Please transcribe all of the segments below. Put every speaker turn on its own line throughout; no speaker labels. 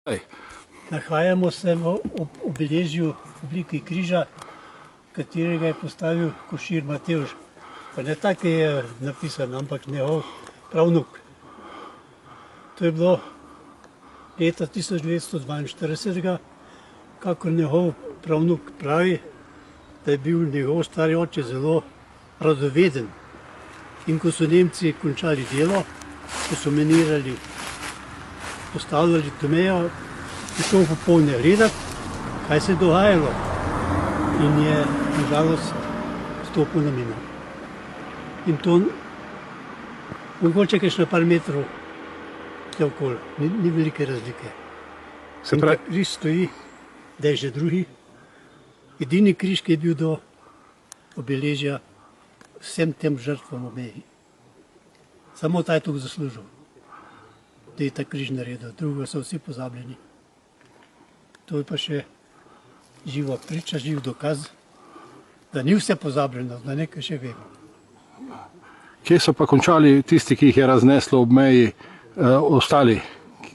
Nahajamo se v obeležju v obliki križa, katerega je postavil Košir Matevž. Pa ne tako je napisan, ampak njegov pravnuk. To je bilo leta 1942, kakor njegov pravnuk pravi, da je bil njegov stari oče zelo radoveden. In ko so Nemci končali delo, ko so minirali, postavljali to mejo, je šel popolne gledati, kaj se je dogajalo. In je, nažalost, stopil na mino. In to mogoče kakšno par metrov tja okoli, ni velike razlike. In ta križ stoji, da je že drugi. Edini križ, ki je bil do obeležja vsem tem žrtvam v meji. Samo ta je tukaj zaslužil, da je ta križ naredil, drugo so vsi pozabljeni. To je pa še živa priča, živ dokaz, da ni vse pozabljeno, da nekaj še vemo.
Kje so pa končali tisti, ki jih je razneslo ob meji, ostali?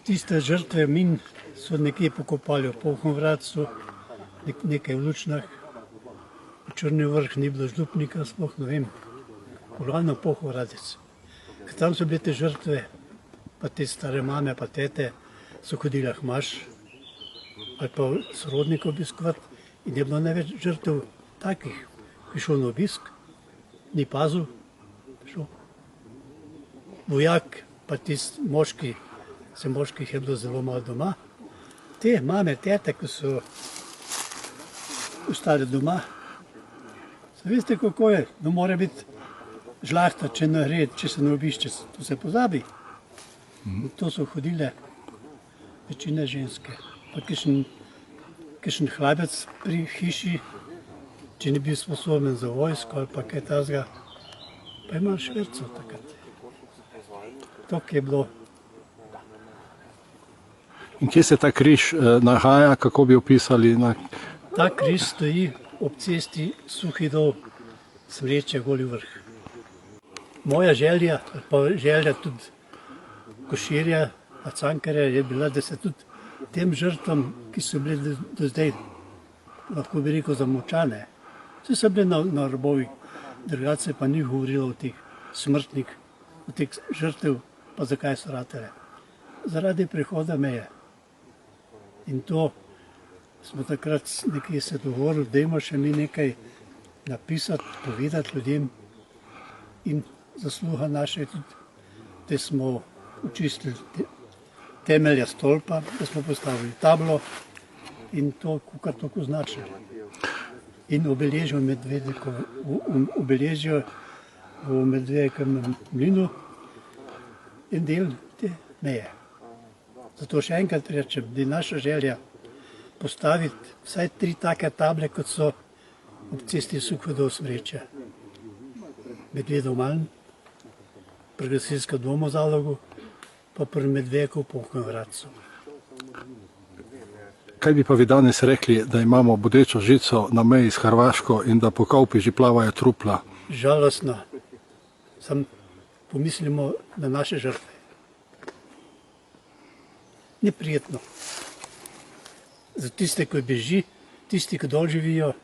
Tiste žrtve min so nekje pokopali v Polhovratcu, nekaj v Lučnah, v Črni Vrh ni bilo župnika, sploh ne vem, glavno Polhovratec. Tam so bile te žrtve, pa te stare mame, pa tete, so hodile hmaš, ali pa sorodnikov obiskovati in je bilo največ žrtev takih, ki je šel na obisk, ni pazil, šel. Vojak, pa tisti moški, se moških je bilo zelo malo doma. Te mame, tete, ki so ostale doma, veste, kako je, no mora biti žlahta, če ne gre, če se ne obišče, to se pozabi. To so hodile večine ženske. Pa kakšen hlabec pri hiši, če ni bil sposoben za vojsko ali pa kaj takega, pa je malo švercev takrat. To, ki je bilo.
In kje se ta križ nahaja, kako bi opisali?
Ta križ stoji ob cesti Suhi Dol, Smreče, Goli Vrh. Moja želja, pa želja tudi Koširja, pa Cankarja je bila, da se tudi tem žrtvam, ki so bile do zdaj, lahko bi rekel, zamolčane. Vse so bile na robovih, drugače pa ni govorilo o teh smrtnih, o teh žrtev, pa zakaj so ratele. Zaradi prehoda meje. In to smo takrat nekaj se dogovorili, dajmo še mi nekaj napisati, povedati ljudem. In zasluga naša je tudi, da smo očistili temelja stolpa, da smo postavili tablo in to, kar tako značili. In obeležijo v Medvedekovem mlinu in del te meje. Zato še enkrat rečem, da je naša želja postaviti vsaj 3 take table, kot so ob cesti Suhi Dol Smreče. Medvedov Malm, pri gasilskem domu v Zalogu, pa pri Medvedku v Polhovratcu.
Kaj bi pa vi danes rekli, da imamo bodečo žico na meji s Hrvaško in da po Kolpi že plavajo trupla?
Žalostno. Sam pomislimo na naše žrtve. Neprijetno. Za tiste, ki beži, tisti, ki dol živijo,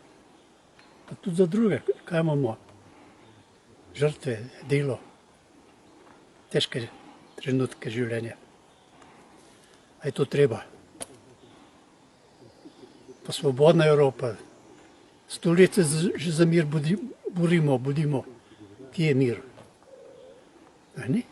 pa tudi za druge. Kaj imamo? Žrtve, delo, težke trenutke življenja. A je to treba? Pa svobodna Evropa. 100 let se že za mir borimo, bodimo. Kje je mir? A ni?